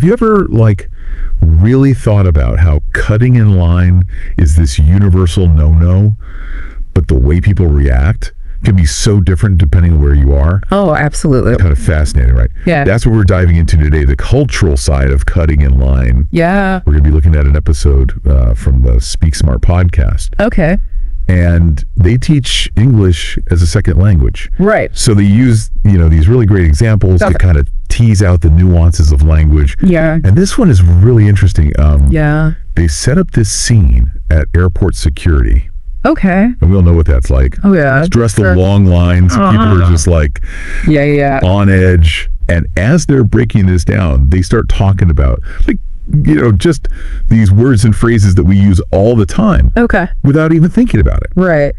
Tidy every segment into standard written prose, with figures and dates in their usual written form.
you ever like really thought about how cutting in line is this universal no-no, but the way people react can be so different depending on where you are? Oh, absolutely. Kind of fascinating, right? Yeah. That's what we're diving into today, the cultural side of cutting in line. Yeah. We're going to be looking at an episode from the Speak Smart podcast. Okay. And they teach English as a second language. Right. So they use, these really great examples to kind of tease out the nuances of language. Yeah. And this one is really interesting. Yeah. They set up this scene at airport security. Okay. And we all know what that's like. Oh, yeah. It's dressed the long lines. People are just like Yeah. on edge. And as they're breaking this down, they start talking about just these words and phrases that we use all the time. Okay. Without even thinking about it. Right.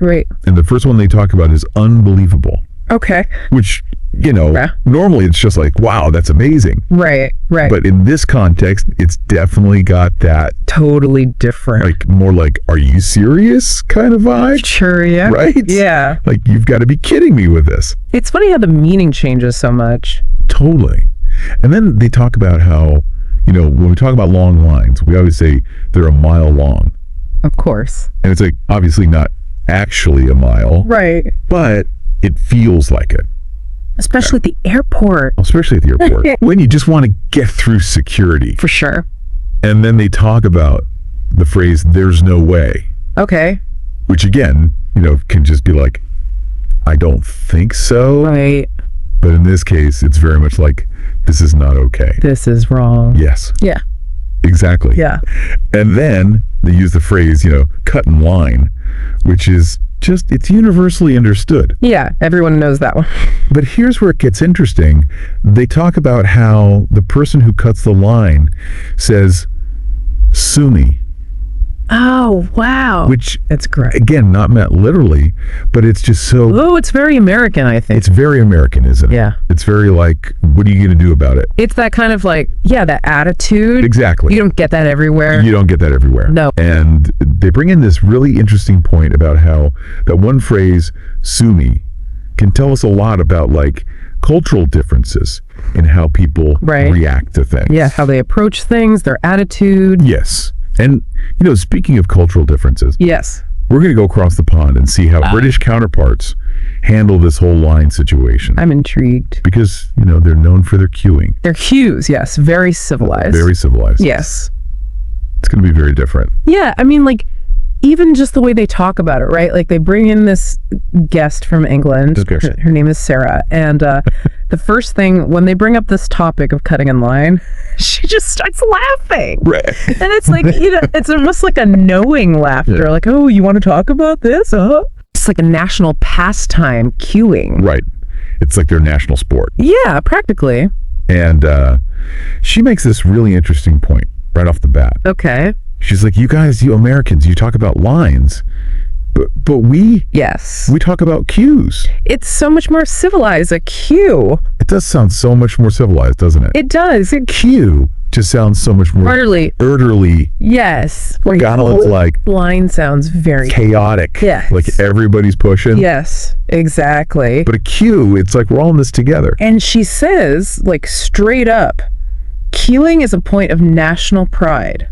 And the first one they talk about is unbelievable. Okay. Which, normally it's just like, wow, that's amazing. Right. But in this context, it's definitely got that Totally different. like more like, are you serious kind of vibe? Sure, yeah. Right? Yeah. Like, you've got to be kidding me with this. It's funny how the meaning changes so much. Totally. And then they talk about how, when we talk about long lines, we always say they're a mile long. Of course. And it's like, obviously not actually a mile. Right. But it feels like it. Especially at the airport. Especially at the airport. When you just want to get through security. For sure. And then they talk about the phrase, there's no way. Okay. Which again, can just be like, I don't think so. Right. But in this case, it's very much like, this is not okay. This is wrong. Yes. Yeah. Exactly. Yeah. And then they use the phrase, cut in line, which is just, it's universally understood. Yeah. Everyone knows that one. But here's where it gets interesting. They talk about how the person who cuts the line says, sue me. Oh, wow. Which, that's great. Again, not meant literally, but it's just so... Oh, it's very American, I think. It's very American, isn't it? Yeah. It's very like, what are you going to do about it? It's that kind of like, that attitude. Exactly. You don't get that everywhere. You don't get that everywhere. No. And they bring in this really interesting point about how that one phrase, sue me, can tell us a lot about like cultural differences in how people react to things. Yeah, how they approach things, their attitude. Yes. And, speaking of cultural differences, yes, we're going to go across the pond and see how British counterparts handle this whole line situation. I'm intrigued. Because, they're known for their queuing. Their cues, yes. Very civilized. Very civilized. Yes. It's going to be very different. Yeah, I mean, like, even just the way they talk about it, right? Like, they bring in this guest from England. Her name is Sarah. And the first thing, when they bring up this topic of cutting in line, she just starts laughing. Right. And it's like, it's almost like a knowing laughter. Yeah. Like, oh, you want to talk about this? It's like a national pastime, queuing. Right. It's like their national sport. Yeah, practically. And she makes this really interesting point right off the bat. Okay. She's like, you guys, you Americans, you talk about lines, but we talk about cues. It's so much more civilized, a cue. It does sound so much more civilized, doesn't it? It does. Cue just sounds so much more orderly. Yes. Like line sounds very chaotic. Yes. Like everybody's pushing. Yes, exactly. But a cue, it's like we're all in this together. And she says, like straight up, queuing is a point of national pride.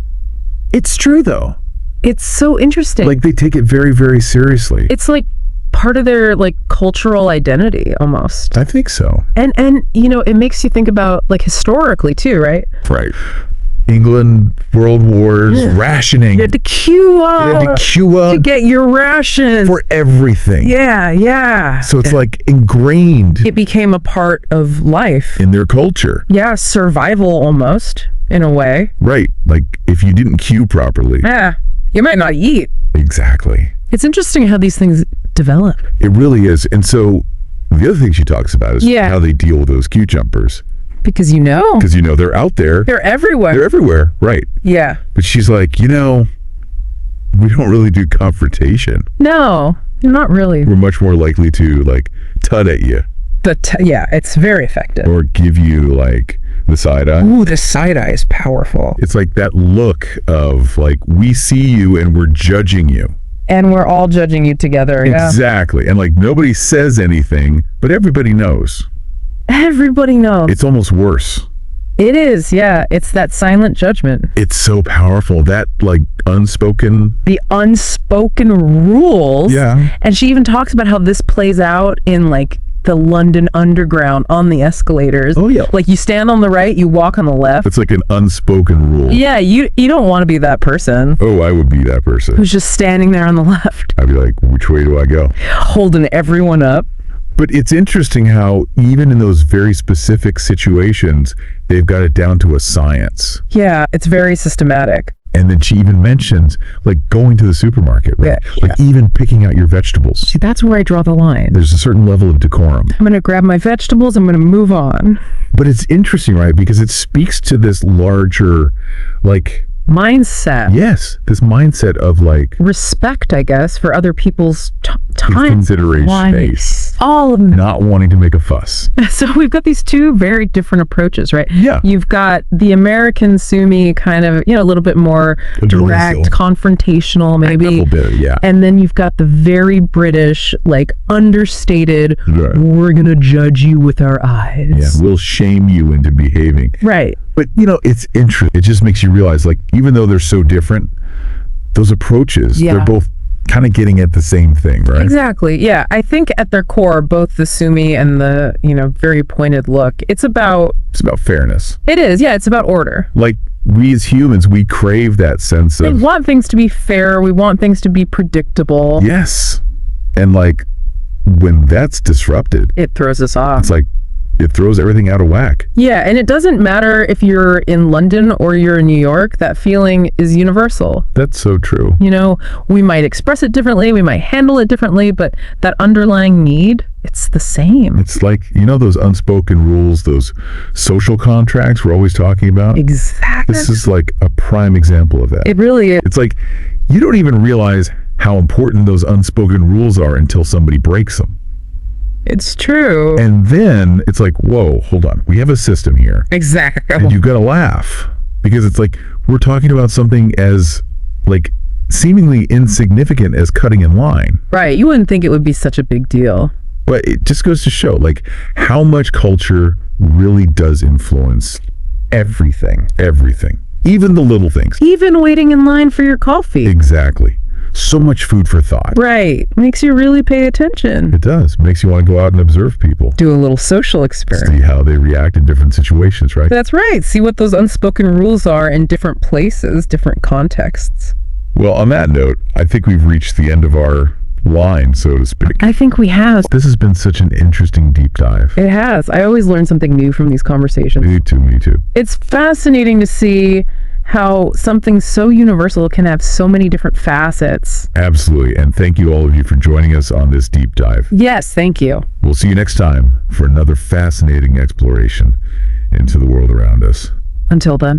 It's true, though. It's so interesting. Like, they take it very, very seriously. It's like part of their like cultural identity almost. I think so. And it makes you think about like historically too, right? Right. England, World Wars, rationing. You had to queue up. To get your rations. For everything. Yeah. So it's like ingrained. It became a part of life. In their culture. Yeah, survival almost, in a way. Right. Like, if you didn't queue properly. Yeah, you might not eat. Exactly. It's interesting how these things develop. It really is. And so, the other thing she talks about is how they deal with those queue jumpers. Because Because they're out there. They're everywhere. They're everywhere, right. Yeah. But she's like, we don't really do confrontation. No, not really. We're much more likely to, like, tut at you. It's very effective. Or give you, like, the side eye. Ooh, the side eye is powerful. It's like that look of, like, we see you and we're judging you. And we're all judging you together, Exactly. And, like, nobody says anything, but everybody knows. Everybody knows. It's almost worse. It is, yeah. It's that silent judgment. It's so powerful. That, like, the unspoken rules. Yeah. And she even talks about how this plays out in, like, the London Underground on the escalators. Oh, yeah. Like, you stand on the right, you walk on the left. It's like an unspoken rule. Yeah, you don't want to be that person. Oh, I would be that person. Who's just standing there on the left. I'd be like, which way do I go? Holding everyone up. But it's interesting how even in those very specific situations, they've got it down to a science. Yeah, it's very systematic. And then she even mentions, like, going to the supermarket, right? Yeah, like, even picking out your vegetables. See, that's where I draw the line. There's a certain level of decorum. I'm going to grab my vegetables. I'm going to move on. But it's interesting, right? Because it speaks to this larger, like... mindset. Yes, this mindset of, like... respect, I guess, for other people's time. Consideration. Space. All of them. Not wanting to make a fuss. So we've got these two very different approaches, right? Yeah. You've got the American Sumi kind of, a little bit more direct, confrontational, maybe. A little bit, yeah. And then you've got the very British, like, understated, right. We're going to judge you with our eyes. Yeah, we'll shame you into behaving. Right. But, it's interesting. It just makes you realize, like, even though they're so different, those approaches, they're both kind of getting at the same thing, right? Exactly. Yeah. I think at their core, both the Sumi and the, very pointed look, it's about fairness. It is. Yeah. It's about order. Like, we as humans, we crave that sense of... we want things to be fair. We want things to be predictable. Yes. And, like, when that's disrupted... it throws us off. It's like, it throws everything out of whack. Yeah, and it doesn't matter if you're in London or you're in New York, that feeling is universal. That's so true. We might express it differently, we might handle it differently, but that underlying need, it's the same. It's like, those unspoken rules, those social contracts we're always talking about? Exactly. This is like a prime example of that. It really is. It's like, you don't even realize how important those unspoken rules are until somebody breaks them. It's true. And then it's like, whoa, hold on. We have a system here. Exactly. And you've got to laugh because it's like we're talking about something as, like, seemingly insignificant as cutting in line. Right. You wouldn't think it would be such a big deal. But it just goes to show, like, how much culture really does influence everything. Everything. Even the little things. Even waiting in line for your coffee. Exactly. So much food for thought. Right. Makes you really pay attention. It does. Makes you want to go out and observe people. Do a little social experiment. See how they react in different situations, right? That's right. See what those unspoken rules are in different places, different contexts. Well, on that note, I think we've reached the end of our line, so to speak. I think we have. This has been such an interesting deep dive. It has. I always learn something new from these conversations. Me too. It's fascinating to see how something so universal can have so many different facets. Absolutely. And thank you all of you for joining us on this deep dive. Yes, thank you. We'll see you next time for another fascinating exploration into the world around us. Until then.